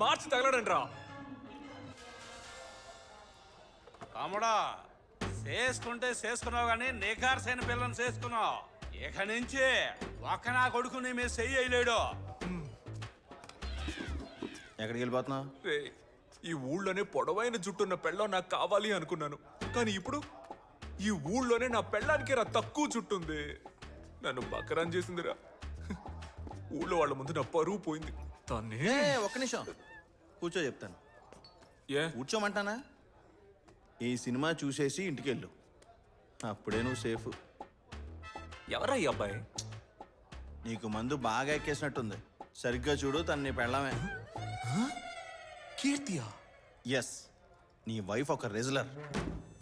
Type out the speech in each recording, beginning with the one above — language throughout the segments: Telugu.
మార్చి తగలడండి రా. తమ్ముడా, చేసుకుంటే చేసుకున్నావు కానీ నిఖార్సైన పిల్లని చేసుకున్నావు. ఇక నుంచి ఒక్క నా కొడుకు నీ మీద చెయ్యలేడు. ఎక్కడికి వెళ్ళిపోతున్నావు? ఈ ఊళ్ళోనే పొడవైన జుట్టున్న పెళ్ళం నాకు కావాలి అనుకున్నాను, కానీ ఇప్పుడు ఈ ఊళ్ళోనే నా పెళ్ళానికి రా తక్కువ జుట్టుంది. నన్ను బకరాన్ చేసిందిరా. ఊళ్ళో వాళ్ళ ముందు నా పరువు పోయింది. ఒక్క నిమిషం కూర్చో, చెప్తాను. ఏ కూర్చోమంటానా? ఈ సినిమా చూసేసి ఇంటికి వెళ్ళు, అప్పుడే నువ్వు సేఫ్. ఎవరా ఈ అబ్బాయి? నీకు మందు బాగా ఎక్కేసినట్టుంది. సరిగ్గా చూడు, తను నీ పెళ్ళమే. కీర్తియా? ఎస్, నీ వైఫ్ ఒక రెజ్లర్.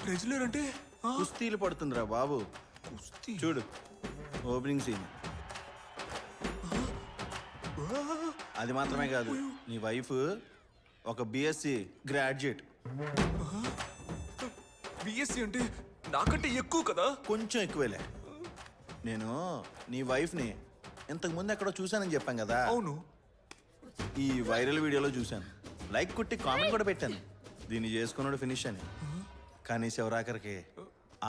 రెజ్యులర్ అంటే? కుస్తీలు పడుతుందిరా బాబు. చూడు ఓపెనింగ్ సీన్. అది మాత్రమే కాదు, నీ వైఫ్ ఒక బిఎస్సి గ్రాడ్యుయేట్. బిఎస్సి అంటే నాకంటే ఎక్కువ కదా? కొంచెం ఎక్కువేలే. నేను నీ వైఫ్ని ఇంతకు ముందు ఎక్కడో చూశానని చెప్పాను కదా. అవును. ఈ వైరల్ వీడియోలో చూశాను, లైక్ కొట్టి కామెంట్ కూడా పెట్టాను, దీన్ని చేసుకున్నాడు ఫినిష్ అని. కానీ శివరాకరికి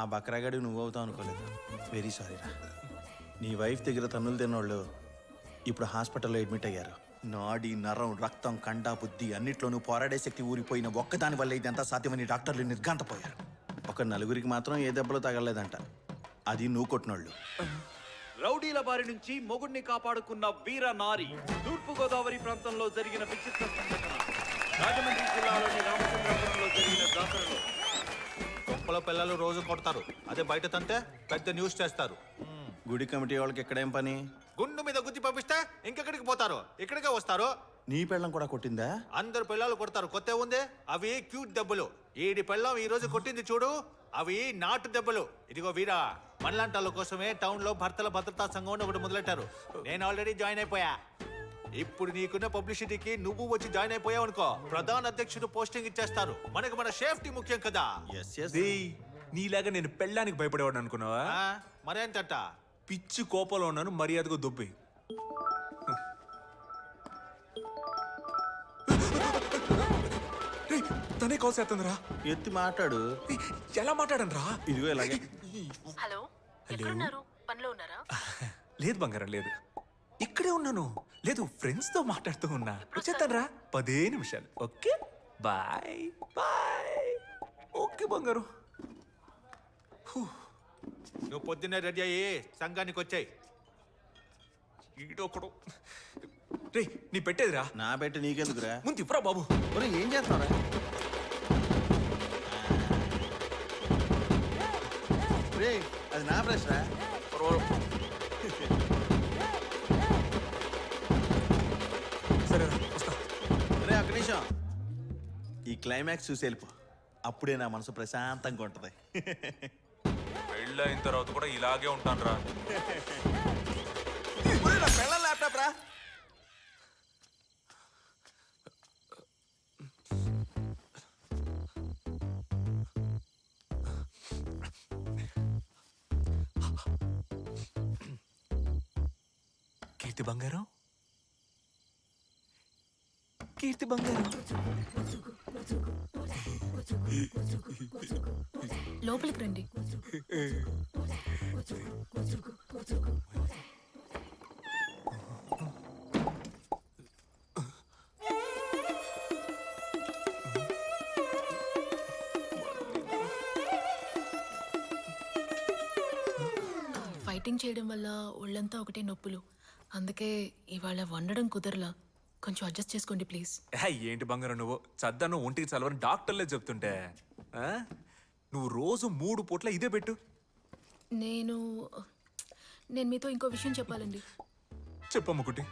ఆ బక్రాగాడి నువ్వు అవుతావు అనుకోలేదు. వెరీ సారీ రా. నీ వైఫ్ దగ్గర తన్నులు తిన్నోళ్ళు ఇప్పుడు హాస్పిటల్లో అడ్మిట్ అయ్యారు. నాడి నరం రక్తం కండ బుద్ధి అన్నిట్లోనూ పోరాడే శక్తి ఊరిపోయిన ఒక్కదాని వల్ల ఇదంతా సాధ్యమని డాక్టర్లు నిర్ఘాంతపోయారు. ఒక నలుగురికి మాత్రం ఏ దెబ్బలు తగలలేదంట, అది నువ్వు కొట్టినోళ్ళు. రౌడీల బారి నుంచి మొగుడిని కాపాడుకున్న వీర నారి. తూర్పు గోదావరి ప్రాంతంలో జరిగిన విచిత్ర సంఘటన. రాజమండ్రి జిల్లాలోని రామచంద్రపురంలో జరిగిన జాతరలో గొప్పల పిల్లలు రోజు కొడతారు, అదే బయట తంతే పెద్ద న్యూస్ చేస్తారు. గుడి కమిటీ వాళ్ళకి ఎక్కడేం పని? గుండు మీద గుద్ది పంపిస్తే ఇంకెక్కడికి పోతారు, ఇక్కడికే వస్తారు. నీ పెళ్ళం కూడా కొట్టిందా? అందరు పిల్లలు కొడతారు, కొత్త ఉంది. అవి క్యూట్ దెబ్బలు. ఈడి పెళ్ళం ఈ రోజు కొట్టింది చూడు, అవి నాటు దెబ్బలు. ఇదిగో వీరా, మనలాంటి కోసమే టౌన్ లో భర్తల భద్రతా సంఘం ఒకటి మొదలెట్టారు. నేను ఆల్రెడీ జాయిన్ అయిపోయా. ఇప్పుడు నీకున్న పబ్లిసిటీకి నువ్వు వచ్చి జాయిన్ అయిపోయావు అనుకో, ప్రధాన అధ్యక్షుడు పోస్టింగ్ ఇచ్చేస్తారు. మనకు మన సేఫ్టీ ముఖ్యం కదా. నీలాగా నేను పెళ్ళానికి భయపడేవాడు అనుకున్నావా? మరేంతట పిచ్చి కోపంలో ఉన్నాను, మర్యాదగా దొబ్బి. తనే కాల్ చేస్తుందిరా. ఎత్తి మాట్లాడు. ఎలా మాట్లాడను రా? ఇదిగో ఇలాగే. హలో, ఎక్కడున్నారు? పనిలో ఉన్నారా? లేదు బంగారం, లేదు, ఇక్కడే ఉన్నాను. లేదు, ఫ్రెండ్స్ తో మాట్లాడుతూ ఉన్నా. వచ్చేస్తాను రా, 10 నిమిషాలు. Okay bye bye. ఓకే బంగారు. నువ్వు పొద్దున్నే రెడీ అయ్యి సంఘానికి వచ్చాయి. ఈడొకడు. రే, నీ పెట్టేదిరా. నా పెట్టి నీకెందుకురా? ముందు ఇవ్వరా బాబు. ఏం చేస్తావురా? రే, అది నా బ్రష్ రా. సరేరా, వస్తా. రే, ఒక్క నిమిషం. ఈ క్లైమాక్స్ చూసి వెళ్ళిపో, అప్పుడే నా మనసు ప్రశాంతంగా ఉంటది. పెళ్ళైన తర్వాత కూడా ఇలాగే ఉంటాను రా. పెళ్ళ ల్యాప్టాప్ రా. కీర్తి బంగారం, కీర్తి బంగారం. లోపలికి రండి. ఫైటింగ్ చేయడం వల్ల ఒళ్ళంతా ఒకటే నొప్పులు, అందుకే ఇవాళ వండడం కుదరలా. కొంచెం అడ్జస్ట్ చేసుకోండి ప్లీజ్. ఏంటి బంగారం నువ్వు చద్దాను ఒంటికి చలవని డాక్టర్లే చెప్తుంటే నువ్వు రోజు 3 పూట్ల ఇదే పెట్టు. నేను మీతో ఇంకో విషయం చెప్పాలండి. చెప్పమ్మ కుట్టి.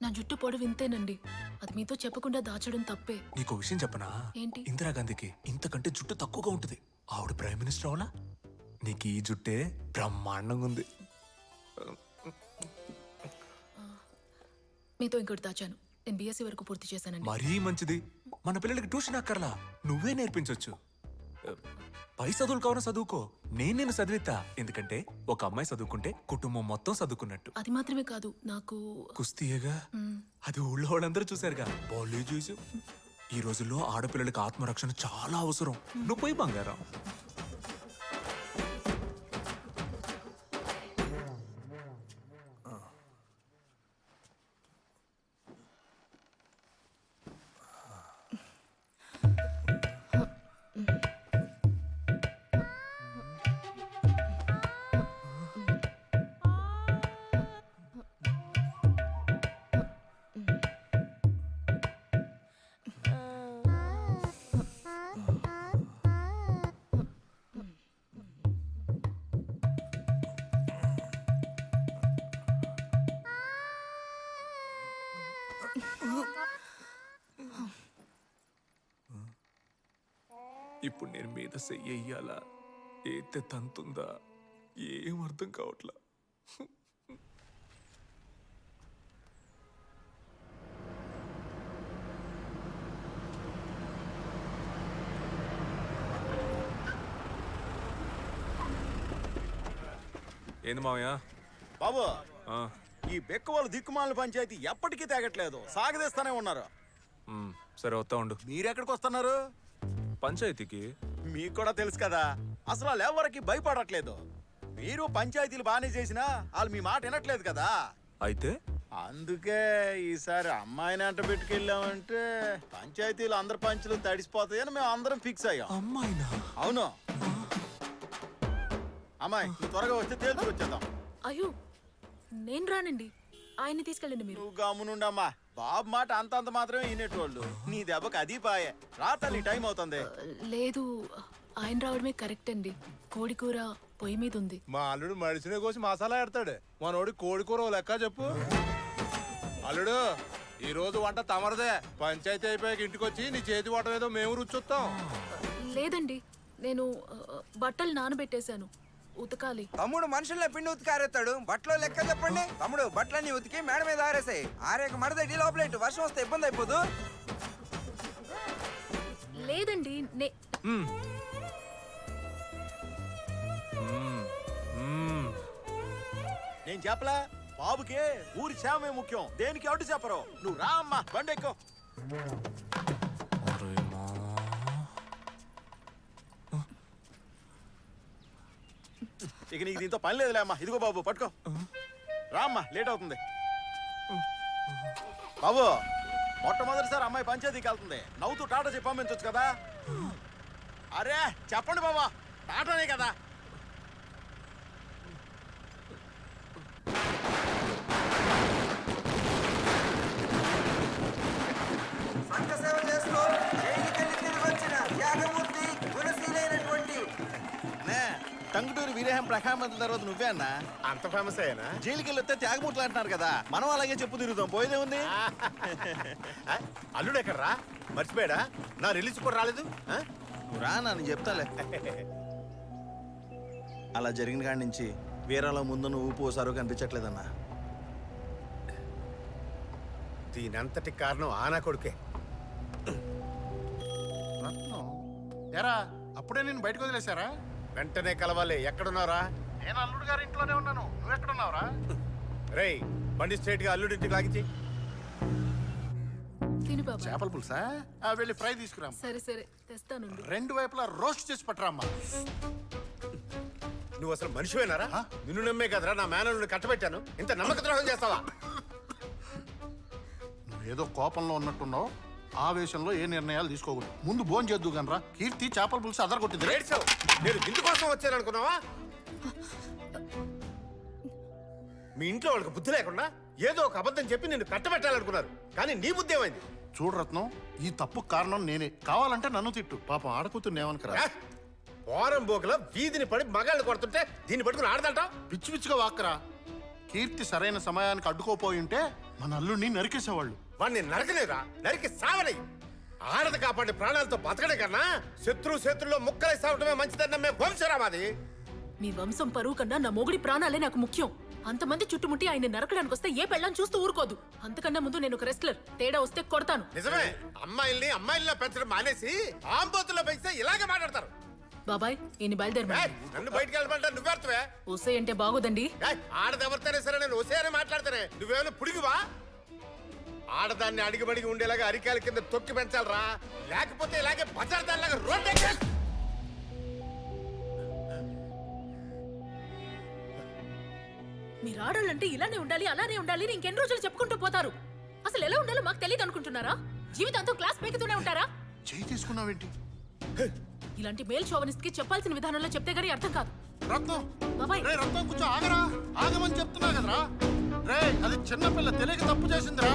నా జుట్టు పొడవు ఇంతేనండి, అది మీతో చెప్పకుండా దాచడం తప్పే. నీకో విషయం చెప్పనా? ఏంటి? ఇందిరాగాంధీకి ఇంతకంటే జుట్టు తక్కువగా ఉంటుంది. ఆవిడ ప్రైమ్ మినిస్టర్ అవునా? నీకు ఈ జుట్టే బ్రహ్మాండంగా ఉంది. మీతో ఇంకోటి దాచాను. నేను బిఎస్సీ వరకు పూర్తి చేశానండి. మరీ మంచిది. మన పిల్లలకి ట్యూషన్ అక్కర్లా, నువ్వే నేర్పించవచ్చు. పై చదువులు కావాలని చదువుకో, నేను చదివిస్తా. ఎందుకంటే ఒక అమ్మాయి చదువుకుంటే కుటుంబం మొత్తం చదువుకున్నట్టు. అది మాత్రమే కాదు, నాకు కుస్తీయేగా, అది ఊళ్ళో వాళ్ళందరూ చూశారుగా, బాల్యూ చూసి. ఈ రోజుల్లో ఆడపిల్లలకి ఆత్మరక్షణ చాలా అవసరం. నువ్వు పోయి బంగారం. ఇప్పుడు నేను మీద చెయ్యాలా, ఏతే తంతుందా, ఏం అర్థం కావట్లా. ఏంది మావయ్య? బాబు, ఆ, ఈ బెక్క వాళ్ళు దిక్కుమాల పంచాయతీ ఎప్పటికీ తేగట్లేదు, సాగదీస్తానే ఉన్నారు. సరే వస్తా ఉండు. మీరెక్కడికి వస్తున్నారు? పంచాయతీకి. మీకు కూడా తెలుసు కదా, అసలు వాళ్ళు ఎవరికి భయపడట్లేదు. మీరు పంచాయతీలు బాగానే చేసినా వాళ్ళు మీ మాట వినట్లేదు కదా. అయితే అందుకే ఈసారి అమ్మాయిని అంట పెట్టుకెళ్ళామంటే పంచాయతీలు అందరు పంచులు తడిసిపోతాయని మేము అందరం ఫిక్స్ అయ్యాం. అమ్మాయినా? అవును. అమ్మాయి, నువ్వు త్వరగా వస్తే తేల్చి వచ్చేద్దాం. అయ్యో నేను రానండి, ఆయన్ని తీసుకెళ్ళండి మీరు. నువ్వు గమ్మునుండమ్మా, బాబు మాట అంతంత మాత్రమే వినేటోళ్ళు. నీ దెబ్బకి అది పాయే. రా తల్లి, టైం అవుతుంది. లేదు, ఆయన రావడమే కరెక్ట్ అండి. కోడి కూర పొయ్యి మీద ఉంది. మా అల్లుడు మడిసినే కోసి మసాలా ఎడతాడు, మనోడి కోడి కూర ఓ లెక్క చెప్పు. అల్లుడు, ఈ రోజు వంట తమరదే. పంచాయతీ అయిపోయాక ఇంటికి వచ్చి నీ చేతి వంట ఏదో మేము రుచొస్తాం. లేదండి, నేను బట్టలు నానబెట్టేశాను, ఉతకాలి. తమ్ముడు మనుషుల్ని పిండి ఉతికారేస్తాడు, బట్టలు లెక్క చెప్పండి. తమ్ముడు బట్టలన్నీ ఉతికి మేడ మీద ఆరేసాయి. ఆరేక మరదటి లోపలేంటి, వర్షం వస్తే ఇబ్బంది అయిపోదు. లేదండి, నేను చెప్పలా, బాబుకే ఊరి క్షేమమే ముఖ్యం, దేనికి అడ్డు చెప్పరు. నువ్వు రా అమ్మా, బండి ఎక్కు. అరే మావా. ఇక నీకు దీంతో పని లేదులే అమ్మా. ఇదిగో బాబు, పట్టుకో. రా అమ్మా, లేట్ అవుతుంది. బాబు, మొట్టమొదటిసారి అమ్మాయి పంచాయతీకి వెళ్తుంది. నవ్వుతూ టాటా చెప్పి పంపించవచ్చు కదా. అరే చెప్పండి బాబా, టాటానే కదా. సంఘ సేవ చేస్తూ జైలుకెళ్ళి తిరిగి వచ్చిన త్యాగమూర్తి గుణశీలైనటువంటి టంగుటూరి వీరేహం ప్రఖామంతుల తర్వాత నువ్వే అన్నా అంత ఫేమస్ అయ్యానా? జైలుకి వెళ్ళొస్తే త్యాగమూర్తులు అంటున్నారు కదా, మనం అలాగే చెప్పు తిరుగుతాం. పోయేదే ఉంది. అల్లుడు ఎక్కడరా? మర్చిపోయాడా? నా రిలీజ్ కూడా రాలేదు. నువ్వు రా, నన్ను చెప్తాలే. అలా జరిగిన కాడి నుంచి వీరాలో ముందు నువ్వు పోసారో కనిపించట్లేదన్నా. దీనంతటి కారణం ఆనా కొడుకే. ఎరా అప్పుడే నేను బయటకు వదిలేశారా? వెంటనే కలవాలి. ఎక్కడున్నారా? నేను అల్లుడు గారి ఇంట్లోనే ఉన్నాను. నువ్వు ఎక్కడున్నావురా? రేయ్, బండి స్ట్రైట్ గా అల్లుడింటికి లాగించి. తిను బాబా. చేపల పులుసా? వెళ్ళి ఫ్రై తీసుకురా. సరే సరే తెస్తానుండు. రెండు వైపులా రోస్ట్ చేసి పట్టరామ్మా. నువ్వు అసలు మనిషివేనారా? నిన్ను నమ్మే కదరా నా మేనల్ని కట్టబెట్టాను. ఇంత నమ్మక ద్రోహం చేస్తావా? నువ్వేదో కోపంలో ఉన్నట్టున్నావు. ఆవేశంలో ఏ నిర్ణయాలు తీసుకోకూడదు. ముందు భోజనం చేద్దు గనరా. కీర్తి చేపల పులుసు అదరగొట్టింది. ఏడ్చావు. నేను ఇందుకోసం వచ్చాను అనుకున్నావా? మీ ఇంట్లో వాళ్ళకి బుద్ధి లేకుండా ఏదో ఒక అబద్ధం చెప్పి నిన్ను కట్టబెట్టాలనుకున్నారు. కానీ నీ బుద్ధి ఏమైంది? చూడు రత్నం, ఈ తప్పు కారణం నేనే. కావాలంటే నన్ను తిట్టు. పాపం ఆడకూతురు ఏమనుకరా. పోరం బోకల వీధిని పడి మగాళ్ళు కొడుతుంటే దీన్ని పట్టుకుని ఆడదంట. పిచ్చి పిచ్చిగా వాక్కరా. కీర్తి సరైన సమయానికి అడ్డుకోపోయి ఉంటే మన అల్లుడిని నరికేసేవాళ్ళు. వాడిని నరకలేదా? నరికి సావలే. ఆడది కాపాడి ప్రాణాలతో బతకడే కన్నా శత్రులో ముక్కలై సావటమే మంచిదన్న మేము వంశరామాది. మీ వంశం పరువు కన్నా నా మొగుడి ప్రాణాలే నాకు ముఖ్యం. అంతమంది చుట్టుముట్టి ఆయన నరకడానికి వస్తే ఏ పెళ్ళం చూస్తూ ఊరుకోదు. అంతకన్నా ముందు నేను ఒక రెస్లర్, తేడా వస్తే కొడతాను. నిజమే, అమ్మాయిల్ని అమ్మాయిల్లో పెంచడం మానేసి ఆంబోతుల్లో పెంచితే ఇలాగే మాట్లాడతారు. బాబాయ్ ఈయన బయలుదేరమని. నన్ను బయటికి వెళ్ళమంటా నువ్వెడతావే ఒసే అంటే బాగోదండి. ఆడదెవరితేనే సరే నేను ఒసేనే మాట్లాడతానే నువ్వేమైనా పుడిగివా ఆడదాన్ని అడిగిబడిగి ఉండేలాగా అరికాల కింద తొక్కి పెంచాలరా లేకపోతే ఇలాగే బజార్ దానిలాగా రోడ్డు మీరు ఆడాలంటే ఇలానే ఉండాలి అలానే ఉండాలి అని ఇంకెన్ని రోజులు చెప్పుకుంటూ పోతారు. అసలు ఎలా ఉండాలో మాకు తెలియదు అనుకుంటున్నారా? జీవితాంతం క్లాస్ పెరుగుతూనే ఉంటారా? చేయి తీసుకున్నావేంటి? ఇలాంటి మేల్ షోవనిస్ట్ కి చెప్పాల్సిన విధానంలో చెప్తే గానీ అర్థం కాదు. రత్నం బాబాయ్ రే రత్నం కొంచెం ఆగరా, ఆగమని చెప్తున్నా కదరా. రే అది చిన్నపిల్ల తెలియక తప్పు చేసిందిరా.